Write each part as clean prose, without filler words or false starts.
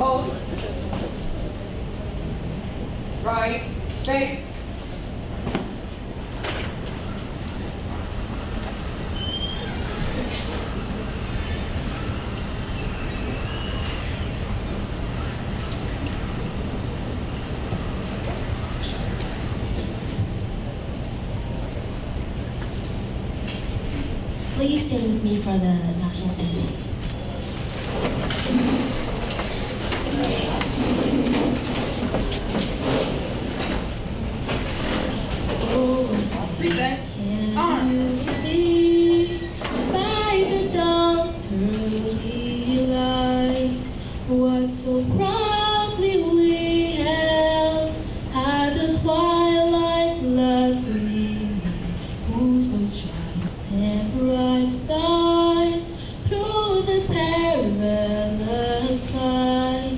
Hold. Right. Face. Please stand with me for the national anthem. Oh, say, can you see by the dawn's early light what so proudly we held at the twilight's last gleaming, whose bright stripes and bright stars through the perilous fight.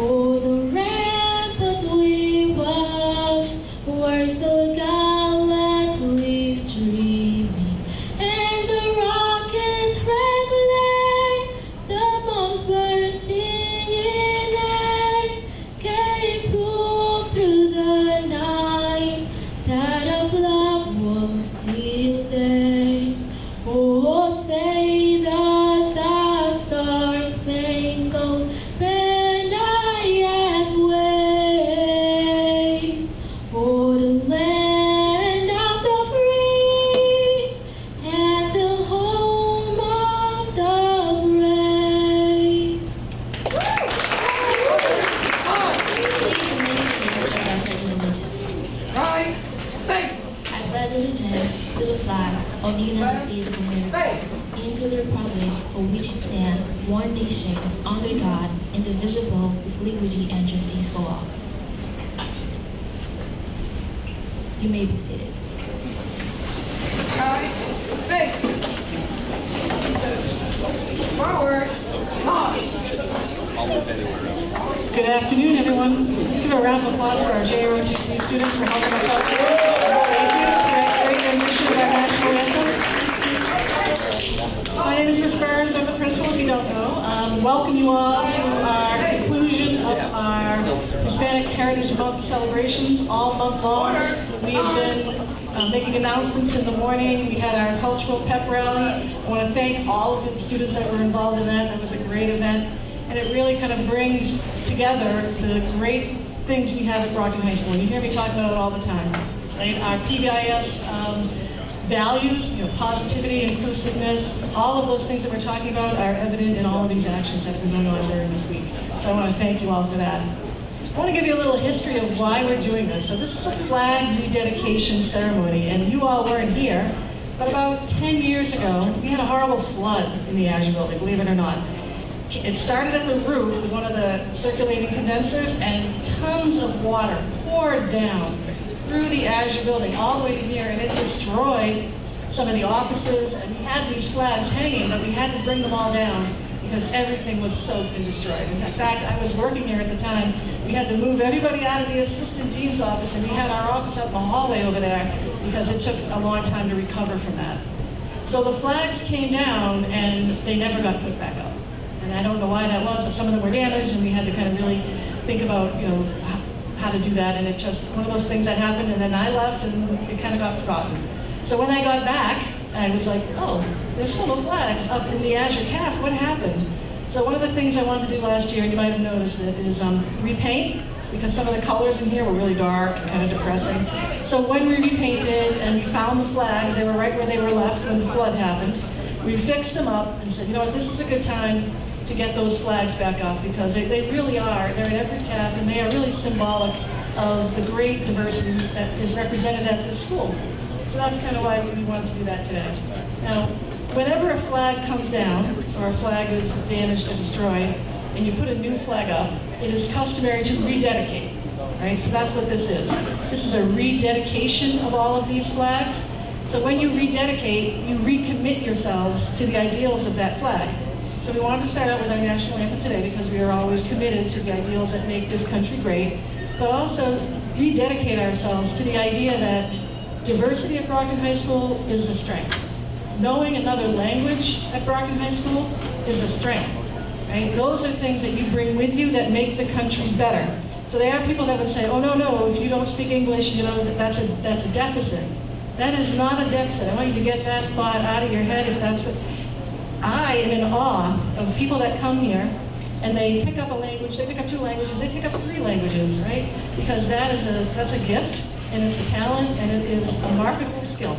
Oh, the ramparts we watched were so gallantly streaming, and the rockets' red glare, the bombs bursting in air, gave proof through the night that our flag was still there. Oh, say does the star-spangled banner yet wave? Oh, the land of the free and the home of the brave. Please remain standing for the Pledge of Allegiance. Right. Face. I pledge allegiance to the flag of the United States of America and to the republic for which it stands, one nation, under God, indivisible, with liberty and justice for all. You may be seated. Right. Face. Forward. Pause. Good afternoon, everyone. Give a round of applause for our JROTC students for helping us out today. Thank you for that great rendition of our national anthem. My name is Ms. Burns. I'm the principal, if you don't know. Welcome you all to our conclusion of our Hispanic Heritage Month celebrations all month long. We have been making announcements in the morning. We had our cultural pep rally. I want to thank all of the students that were involved in that. That was a great event. And it really kind of brings together the great things we have at Brockton High School. And you hear me talk about it all the time. Right? Our PBIS values, positivity, inclusiveness, all of those things that we're talking about are evident in all of these actions that have been going on during this week. So I want to thank you all for that. I want to give you a little history of why we're doing this. So this is a flag rededication ceremony, and you all weren't here, but about 10 years ago, we had a horrible flood in the Azure building, believe it or not. It started at the roof with one of the circulating condensers, and tons of water poured down through the Azure building all the way to here, and it destroyed some of the offices, and we had these flags hanging, but we had to bring them all down because everything was soaked and destroyed. In fact, I was working here at the time. We had to move everybody out of the assistant dean's office, and we had our office out in the hallway over there because it took a long time to recover from that. So the flags came down, and they never got put back up. And I don't know why that was, but some of them were damaged, and we had to kind of really think about, how to do that, and it just, one of those things that happened, and then I left, and it kind of got forgotten. So when I got back, I was like, oh, there's still no flags up in the Azure CAF, what happened? So one of the things I wanted to do last year, and you might have noticed it, is repaint, because some of the colors in here were really dark and kind of depressing. So when we repainted and we found the flags, they were right where they were left when the flood happened, we fixed them up and said, you know what, this is a good time to get those flags back up, because they really are, they're in every CAF, and they are really symbolic of the great diversity that is represented at this school. So that's kind of why we wanted to do that today. Now, whenever a flag comes down, or a flag is damaged or destroyed, and you put a new flag up, it is customary to rededicate, right? So that's what this is. This is a rededication of all of these flags. So when you rededicate, you recommit yourselves to the ideals of that flag. So we wanted to start out with our national anthem today because we are always committed to the ideals that make this country great, but also rededicate ourselves to the idea that diversity at Brockton High School is a strength. Knowing another language at Brockton High School is a strength. right? Those are things that you bring with you that make the country better. So there are people that would say, oh, no, if you don't speak English, you know, that's a deficit. That is not a deficit. I want you to get that thought out of your head if that's what... I am in awe of people that come here and they pick up a language, they pick up 2 languages, they pick up 3 languages, right? Because that's a gift, and it's a talent, and it is a marketable skill.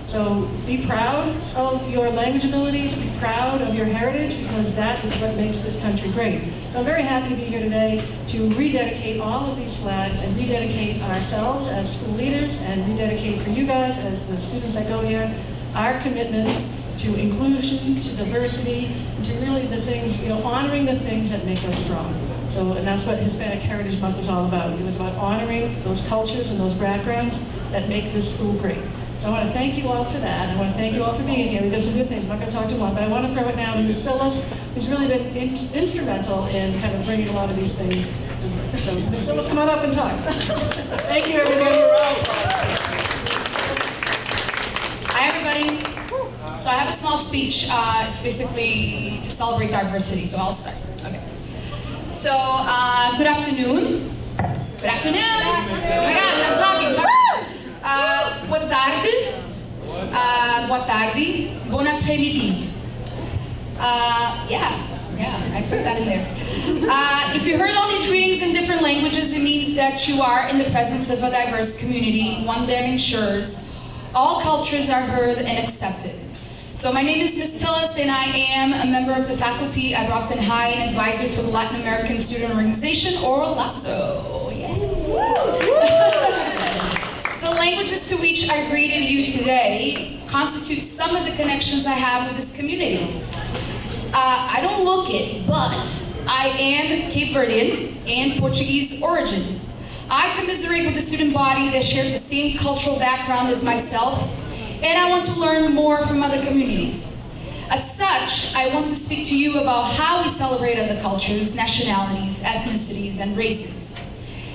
So be proud of your language abilities, be proud of your heritage, because that is what makes this country great. So I'm very happy to be here today to rededicate all of these flags and rededicate ourselves as school leaders and rededicate for you guys as the students that go here, our commitment to inclusion, to diversity, and to really the things, you know, honoring the things that make us strong. So, and that's what Hispanic Heritage Month was all about. It was about honoring those cultures and those backgrounds that make this school great. So I want to thank you all for that. I want to thank you all for being here. We did some good things. I'm not going to talk too long, but I want to throw it now to Ms. Sillis, who's really been instrumental in kind of bringing a lot of these things. So Ms. Sillis, come on up and talk. Thank you, everybody. Hi, everybody. So I have a small speech. It's basically to celebrate diversity, so I'll start. Okay. So, good afternoon. Good afternoon. Oh my God, I'm talking. Boa tarde. Boa tarde. Bon après-midi. Yeah, I put that in there. If you heard all these greetings in different languages, it means that you are in the presence of a diverse community, one that ensures all cultures are heard and accepted. So my name is Ms. Tillis, and I am a member of the faculty at Brockton High and advisor for the Latin American Student Organization, or Lasso. Yay. The languages to which I greeted you today constitute some of the connections I have with this community. I don't look it, but I am Cape Verdean and Portuguese origin. I commiserate with the student body that shares the same cultural background as myself, and I want to learn more from other communities. As such, I want to speak to you about how we celebrate other cultures, nationalities, ethnicities, and races.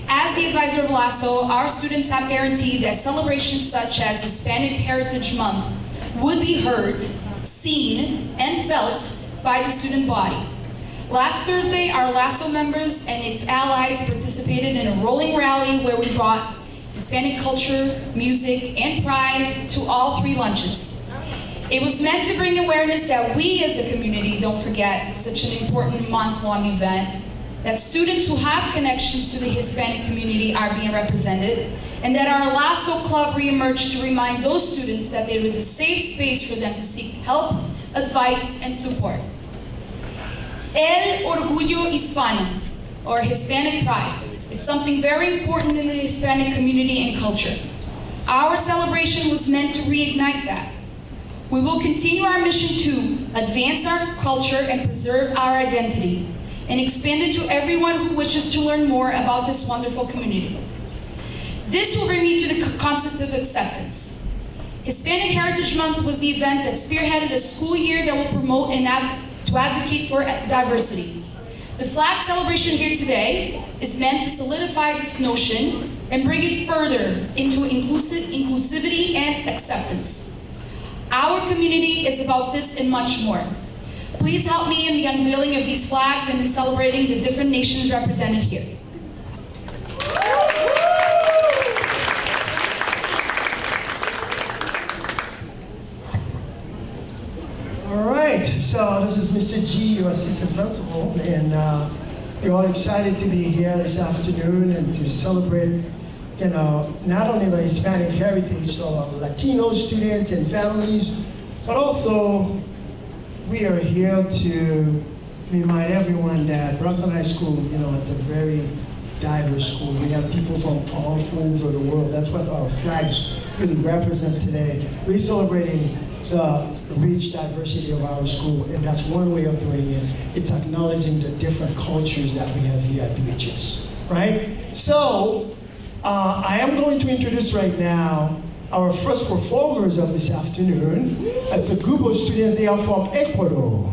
As the advisor of Lasso, our students have guaranteed that celebrations such as Hispanic Heritage Month would be heard, seen, and felt by the student body. Last Thursday, our Lasso members and its allies participated in a rolling rally where we brought Hispanic culture, music, and pride to all 3 lunches. It was meant to bring awareness that we as a community don't forget such an important month-long event, that students who have connections to the Hispanic community are being represented, and that our Lasso Club reemerged to remind those students that there is a safe space for them to seek help, advice, and support. El Orgullo Hispano, or Hispanic Pride, is something very important in the Hispanic community and culture. Our celebration was meant to reignite that. We will continue our mission to advance our culture and preserve our identity, and expand it to everyone who wishes to learn more about this wonderful community. This will bring me to the concept of acceptance. Hispanic Heritage Month was the event that spearheaded a school year that will promote and to advocate for diversity. The flag celebration here today is meant to solidify this notion and bring it further into inclusivity and acceptance. Our community is about this and much more. Please help me in the unveiling of these flags and in celebrating the different nations represented here. All right, so this is Mr. G, your assistant principal, and we're all excited to be here this afternoon and to celebrate, you know, not only the Hispanic heritage of Latino students and families, but also we are here to remind everyone that Brockton High School, you know, is a very diverse school. We have people from all over the world. That's what our flags really represent today. We're celebrating the rich diversity of our school, and that's one way of doing it. It's acknowledging the different cultures that we have here at BHS, right? So, I am going to introduce right now our first performers of this afternoon. It's a group of students. They are from Ecuador.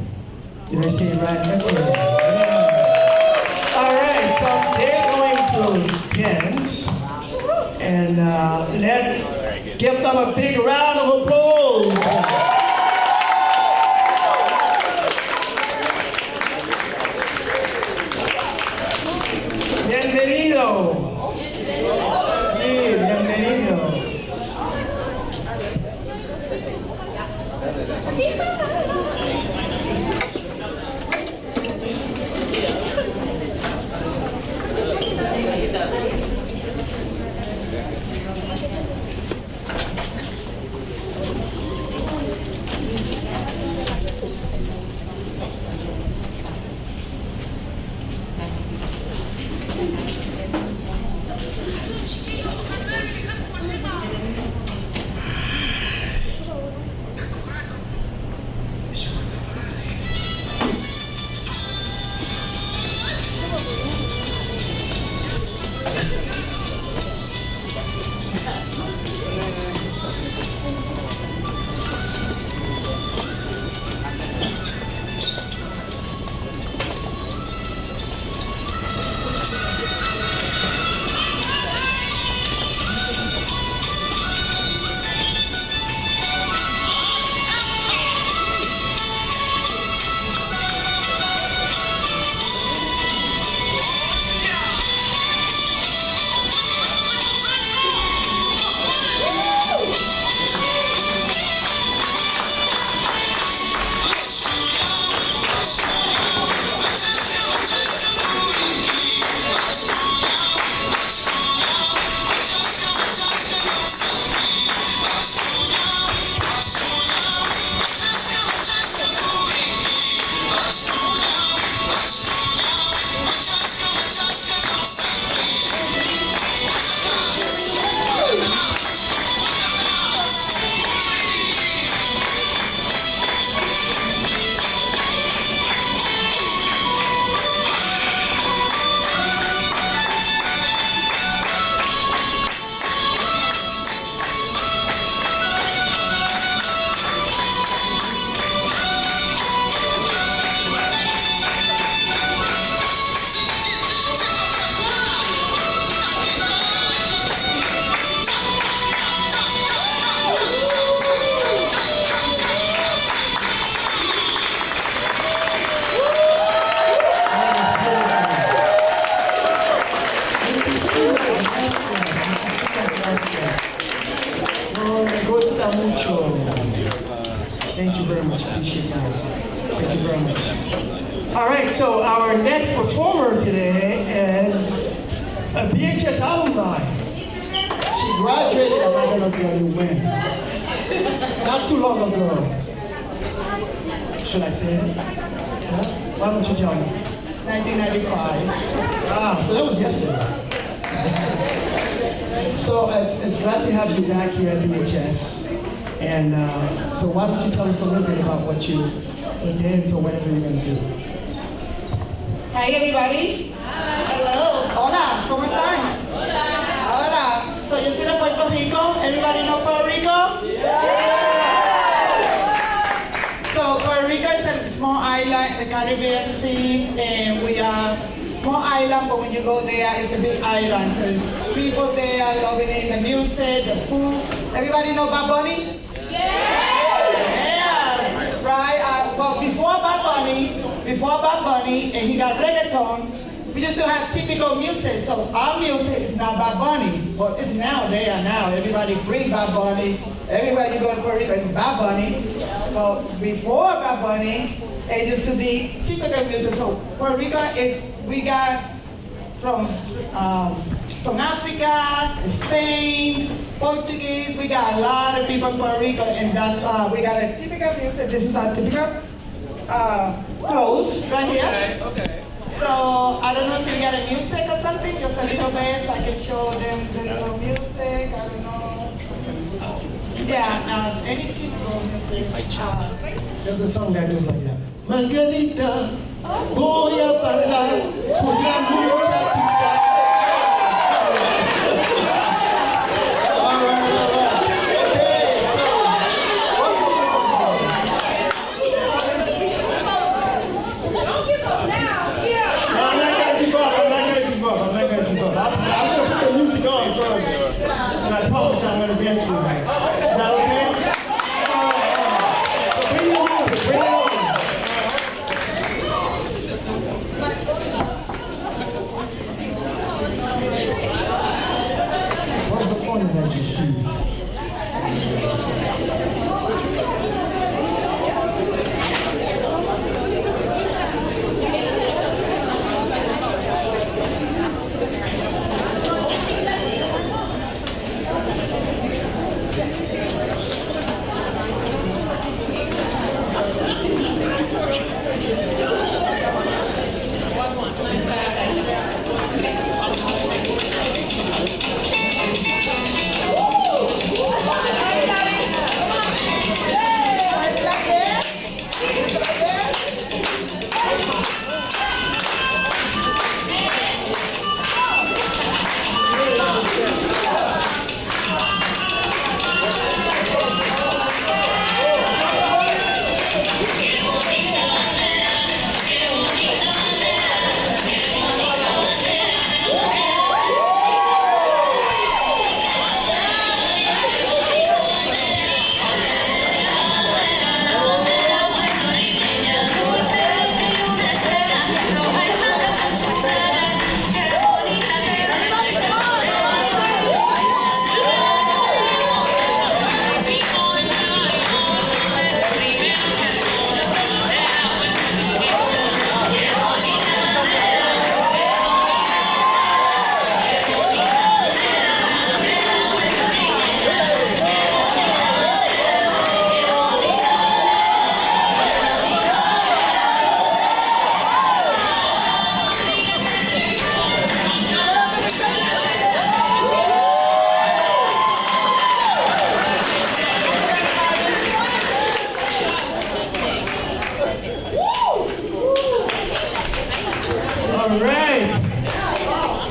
Did I say it right? Ecuador. Yeah. All right, so they're going to dance, and give them a big round of applause. All right, so our next performer today is a BHS alumni. She graduated, I'm not gonna tell you when. Not too long ago. Should I say it? Yeah? Why don't you tell me? 1995. Ah, so that was yesterday. So it's glad to have you back here at BHS. And so why don't you tell us a little bit about what you dance or whatever you're gonna do? Hi everybody. Hello. Hola, ¿cómo están? Hola. So yo soy de Puerto Rico. Everybody know Puerto Rico? So Puerto Rico is a small island in the Caribbean Sea, and we are small island, but when you go there, it's a big island. So it's people there loving it, the music, the food. Everybody know Bad Bunny? Yeah, right. Well, before Bad Bunny, and he got reggaeton, we used to have typical music. So our music is not Bad Bunny, but it's now there now. Everybody bring Bad Bunny. Everywhere you go to Puerto Rico, it's Bad Bunny. But before Bad Bunny, it used to be typical music. So Puerto Rico we got from Africa, Spain, Portuguese. We got a lot of people in Puerto Rico, and that's we got a typical music. This is our typical clothes right here. Okay. So I don't know if you got a music or something, just a little bit, so I can show them the little music. I don't know. Yeah, any typical music. There's a song that goes like that. Margarita, voy a bailar con la muchachita. All right. Okay, so what's the Don't give up now. Yeah. I'm not gonna give up. I'm not gonna give up. I'm gonna put the music on first, and I promise I'm gonna dance with you. Is that okay? So bring your music. Bring it on. What's the phone that you see?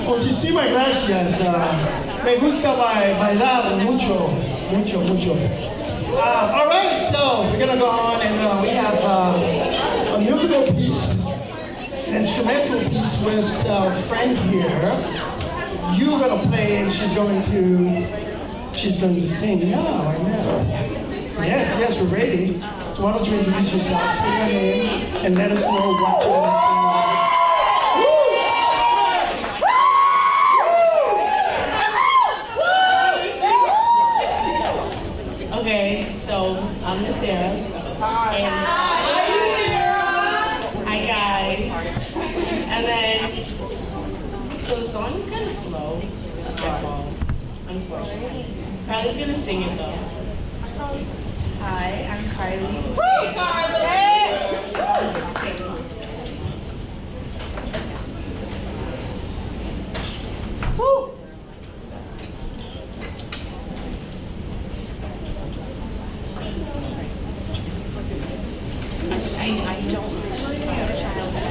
Muchísimas gracias. Me gusta bailar mucho. All right, so we're gonna go on, and we have a musical piece, an instrumental piece with our friend here. You're gonna play, and she's going to sing. Yeah, why not? Yes, we're ready. So why don't you introduce yourself, say your name, and let us know what you're gonna sing. Okay, so I'm Miss Sarah. And hi guys. So the song is kind of slow. That's my fault, unfortunately. Kylie's gonna sing it though. Hi, I'm Kylie. Woo, Kylie! Volunteered to sing. Woo! I don't have a child, but I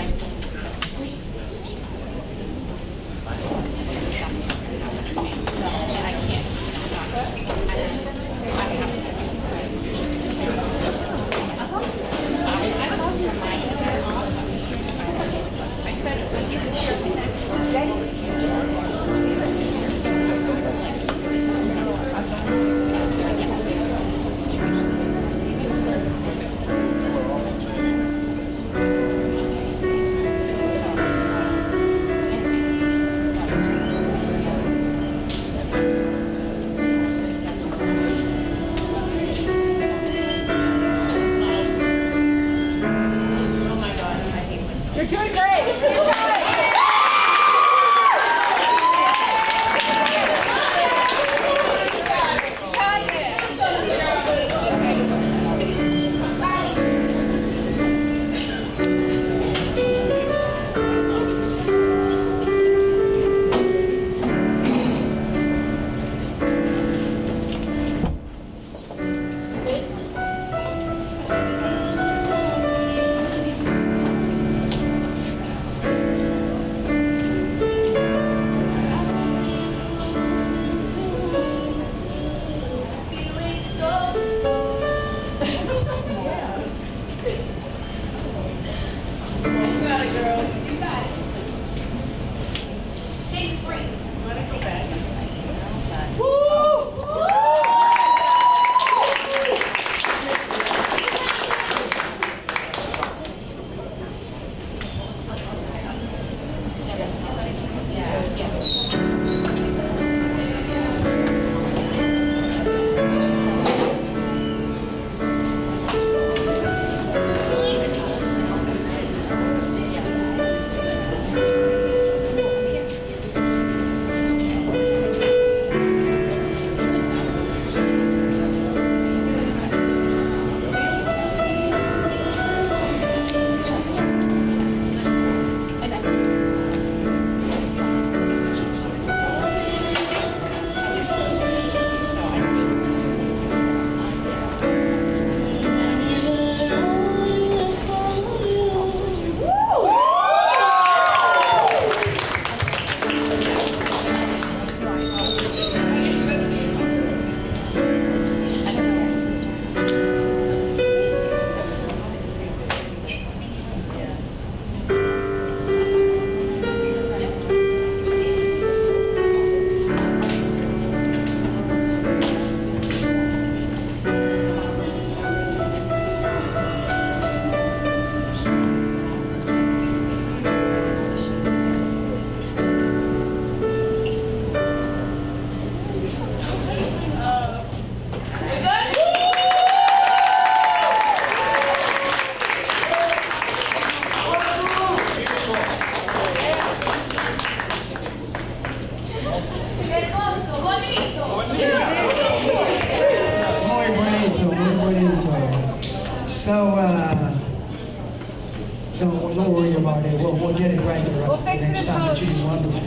Don't worry about it. We'll get it right the next time. But you did wonderful.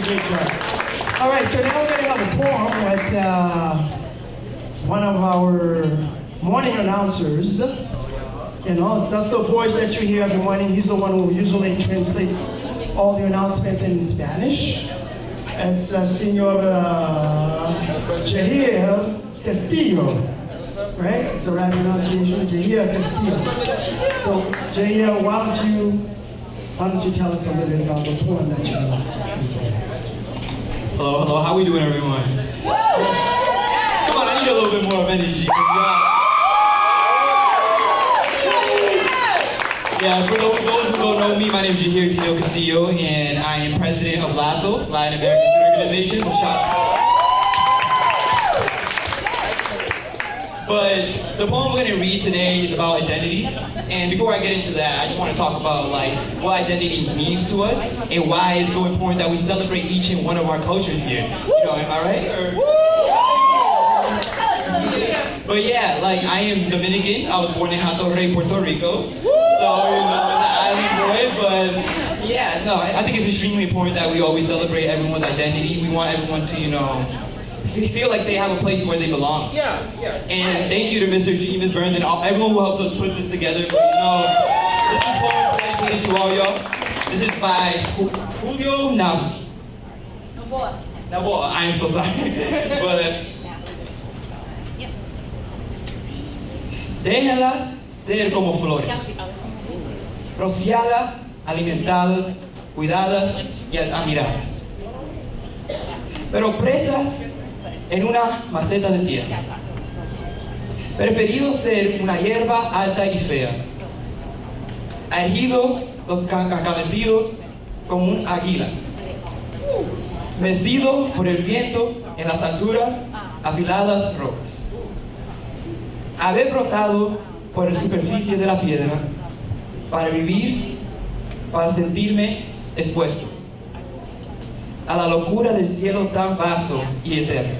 Great job. All right, so now we're going to have a poem with one of our morning announcers. You know, that's the voice that you hear every morning. He's the one who usually translates all the announcements in Spanish. It's Senor Jair Castillo, right? It's the right pronunciation, Jair Castillo. So, Jair, why don't you tell us a little bit about the poem that you wrote? Hello, how we doing, everyone? Come on, I need a little bit more of energy. Yeah, for those who don't know me, my name is Jair Castillo, and I am president of Lasso, Latin American Student Organization. So But the poem we're gonna read today is about identity. And before I get into that, I just want to talk about like what identity means to us and why it's so important that we celebrate each and one of our cultures here. You know, am I right? But yeah, like I am Dominican. I was born in Hato Rey, Puerto Rico. So, you know, the island boy. But yeah, no, I think it's extremely important that we always celebrate everyone's identity. We want everyone to, you know, feel like they have a place where they belong. Yeah. And thank you to Mr. G, Ms. Burns, and everyone who helps us put this together. But, you know, this is poem dedicated to all y'all. This is by Julio Naboa. I'm so sorry. But déjenlas ser como flores, rociadas, alimentadas, cuidadas y admiradas, pero presas en una maceta de tierra. Preferido ser una hierba alta y fea, erguido los calentidos como un águila, mecido por el viento en las alturas, afiladas rocas. Haber brotado por la superficie de la piedra para vivir, para sentirme expuesto a la locura del cielo tan vasto y eterno.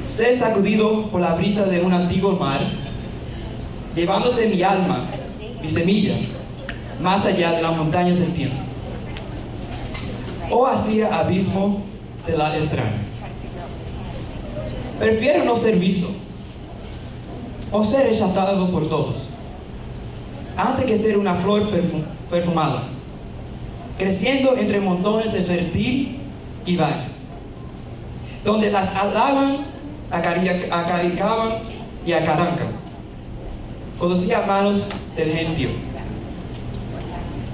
Ser sacudido por la brisa de un antiguo mar, llevándose mi alma, mi semilla, más allá de las montañas del tiempo, o hacia abismo de la extraña. Prefiero no ser visto o ser rechazado por todos, antes que ser una flor perfumada, creciendo entre montones de fértil y valle, donde las alaban, acaricaban y acarancan, conocía manos del gentío.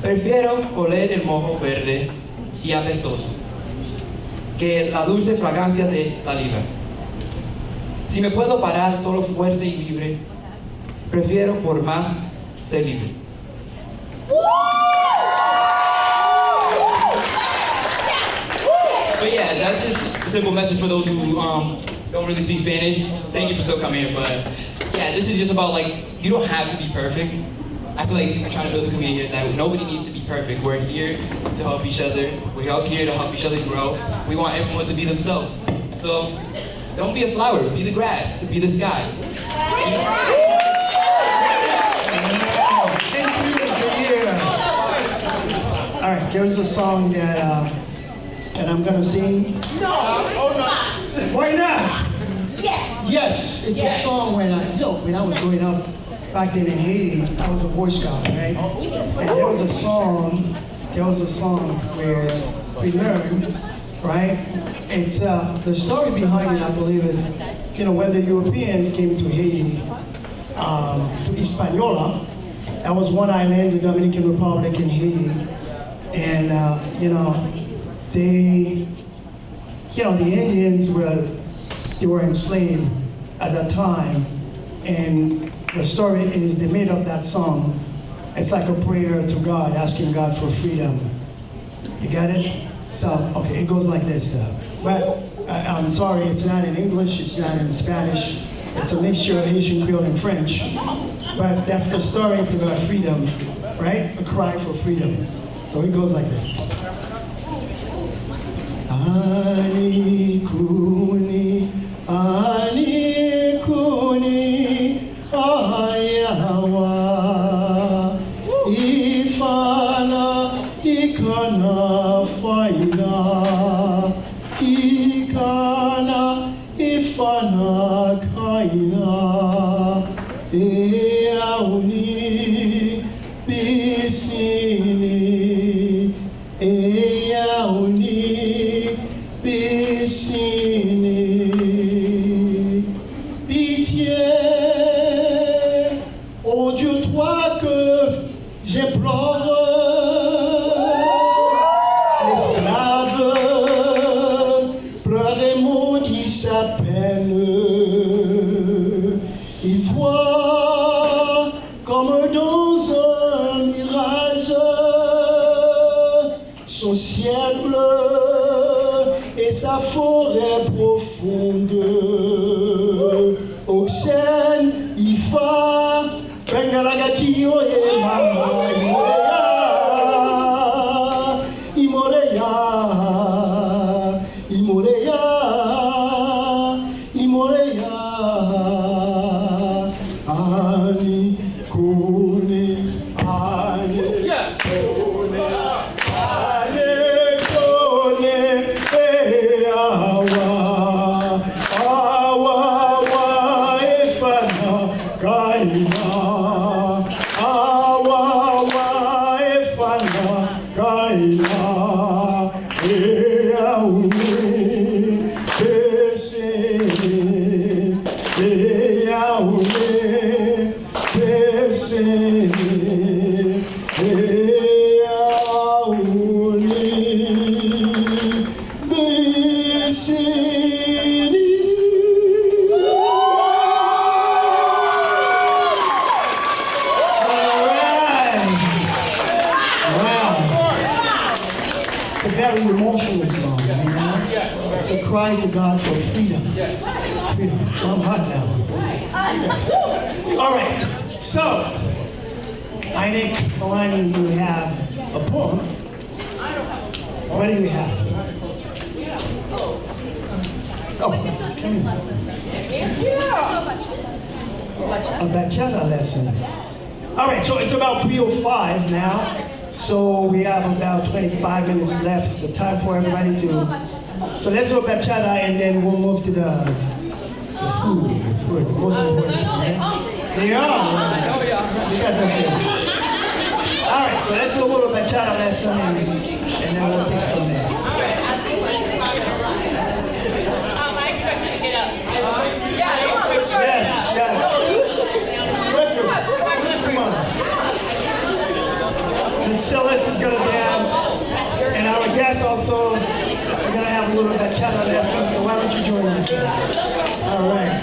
Prefiero oler el mojo verde y apestoso que la dulce fragancia de la liga. Si me puedo parar solo fuerte y libre, prefiero por más ser libre. But yeah, that's just a simple message for those who don't really speak Spanish. Thank you for still coming here, but yeah, this is just about like, you don't have to be perfect. I feel like we're trying to build a community here that nobody needs to be perfect. We're here to help each other. We're out here to help each other grow. We want everyone to be themselves. So, don't be a flower, be the grass, be the sky. Thank you, Jair. All right, there's a song that I'm gonna sing. No. Why not? Yes, it's a song when I was growing up back then in Haiti. I was a Boy Scout, right? And there was a song where we learned, right? It's the story behind it, I believe, is when the Europeans came to Haiti, to Hispaniola. That was one island, the Dominican Republic in Haiti, and the Indians were enslaved at that time, and the story is they made up that song. It's like a prayer to God, asking God for freedom. You got it? So, okay, it goes like this. But I'm sorry, it's not in English, it's not in Spanish. It's a mixture of Haitian Creole and French. But that's the story, it's about freedom, right? A cry for freedom. So it goes like this. Ani kuni, ayawa, ifana, ikana, faina, ikana, ifana, kaina, eauni, bisini, eauni, bisini. Pitié, oh Dieu, toi que j'implore, l'esclave pleure et maudit sa peine. Il voit comme dans un mirage son ciel bleu et sa forêt profonde. Galagachi oye mama Imoreya Imoreya Imoreya Ani kone Ani kone Ani kone Awa Awa Awa Efana Kaina Awa Awa Efana Kaina Eauni Pesene Eauni Pesene Eauni Pesene. It's a very emotional song, you know? It's a cry to God for freedom. Freedom. So I'm hot now. All right. So, I think, Melanie, you have a poem. What do you have? Oh, come here. A bachata lesson. All right, so it's about 3:05 now. So we have about 25 minutes left. The time for everybody to. So let's do a bachata and then we'll move to the food. The food, the most important. Right? They are. They got their face. All right, so let's do a little bachata lesson and then we'll take it from there. I expect you to get up. Yes, yes. Clifford, come on. Miss Silas is gonna dance, and our guests also are gonna have a little bachata lesson. So why don't you join us? All right.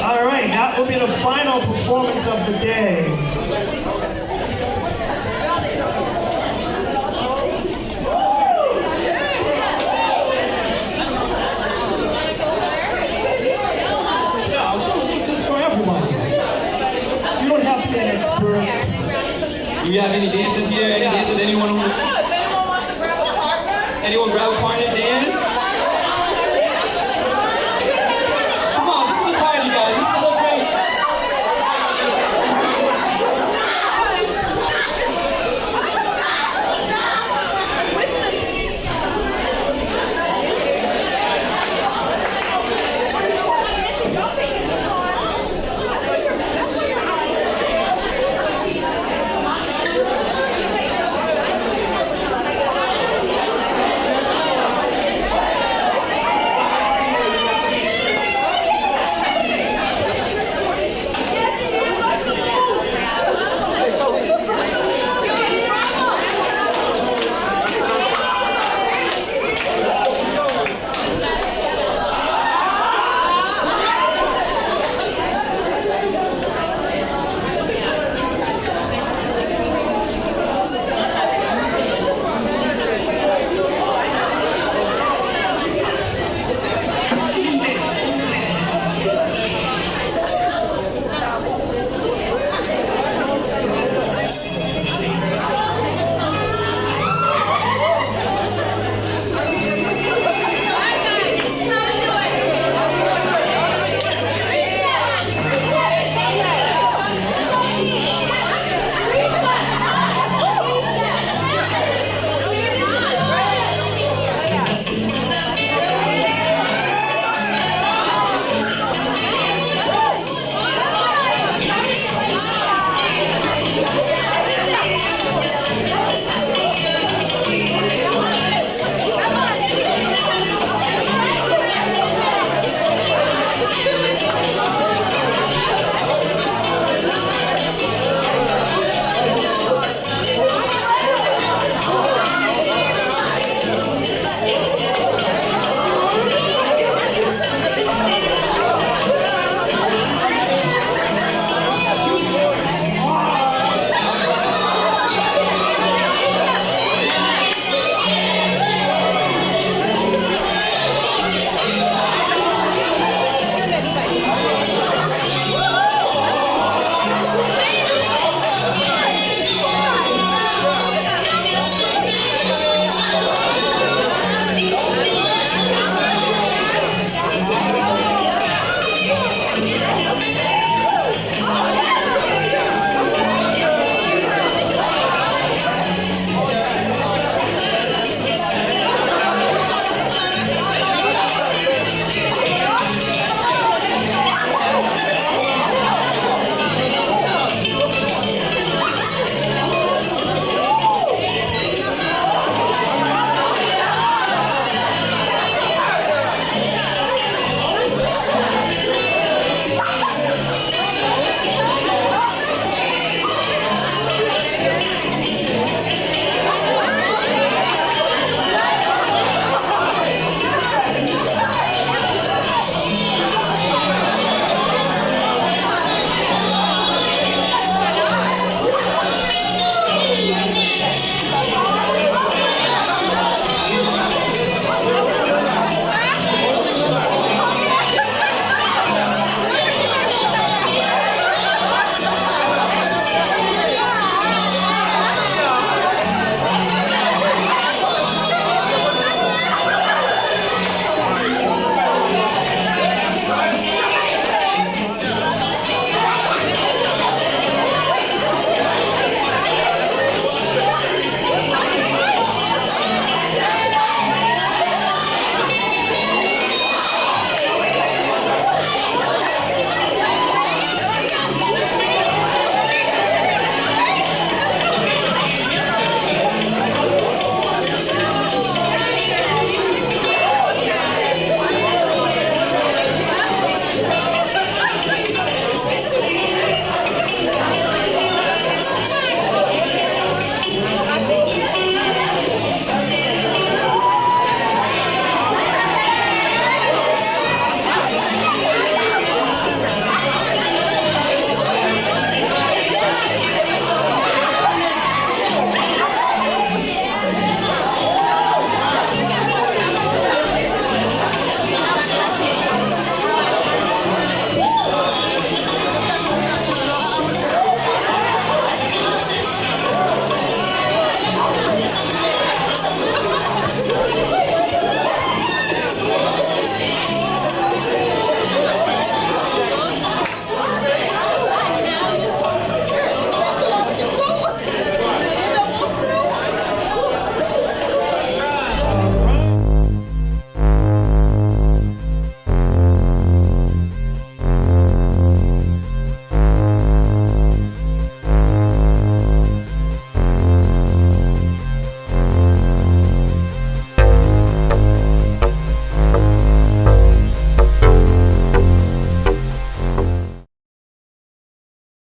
All right. That will be the final performance of the day. No, it's for everybody. You don't have to be an expert. Do you have any dancers here? Any dancers? Anyone grab a partner? Anyone grab a partner dance?